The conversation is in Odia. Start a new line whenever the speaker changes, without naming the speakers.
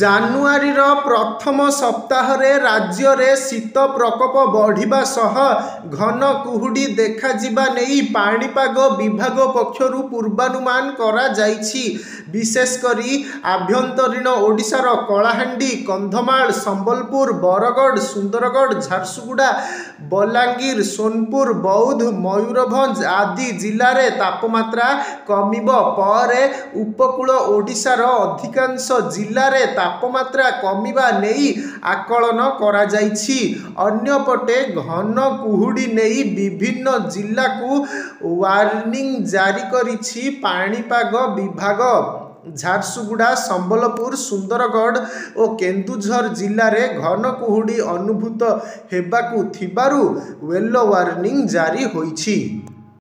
ଜାନୁଆରୀର ପ୍ରଥମ ସପ୍ତାହରେ ରାଜ୍ୟରେ ଶୀତ ପ୍ରକୋପ ବଢ଼ିବା ସହ ଘନ କୁହୁଡ଼ି ଦେଖାଯିବା ନେଇ ପାଣିପାଗ ବିଭାଗ ପକ୍ଷରୁ ପୂର୍ବାନୁମାନ କରାଯାଇଛି। ବିଶେଷ କରି ଆଭ୍ୟନ୍ତରୀଣ ଓଡ଼ିଶାର କଳାହାଣ୍ଡି, କନ୍ଧମାଳ, ସମ୍ବଲପୁର, ବରଗଡ଼, ସୁନ୍ଦରଗଡ଼, ଝାରସୁଗୁଡ଼ା, ବଲାଙ୍ଗୀର, ସୋନପୁର, ବୌଦ୍ଧ, ମୟୂରଭଞ୍ଜ ଆଦି ଜିଲ୍ଲାରେ ତାପମାତ୍ରା କମିବ ପରେ ଉପକୂଳ ଓଡ଼ିଶାର ଅଧିକାଂଶ ଜିଲ୍ଲାରେ ତାପମାତ୍ରା କମିବା ନେଇ ଆକଳନ କରାଯାଇଛି। ଅନ୍ୟପଟେ ଘନ କୁହୁଡ଼ି ନେଇ ବିଭିନ୍ନ ଜିଲ୍ଲାକୁ ୱାର୍ଣ୍ଣିଂ ଜାରି କରିଛି ପାଣିପାଗ ବିଭାଗ। ଝାରସୁଗୁଡ଼ା, ସମ୍ବଲପୁର, ସୁନ୍ଦରଗଡ଼ ଓ କେନ୍ଦୁଝର ଜିଲ୍ଲାରେ ଘନ କୁହୁଡ଼ି ଅନୁଭୂତ ହେବାକୁ ଥିବାରୁ ୟେଲୋ ୱାର୍ଣ୍ଣିଂ ଜାରି ହୋଇଛି।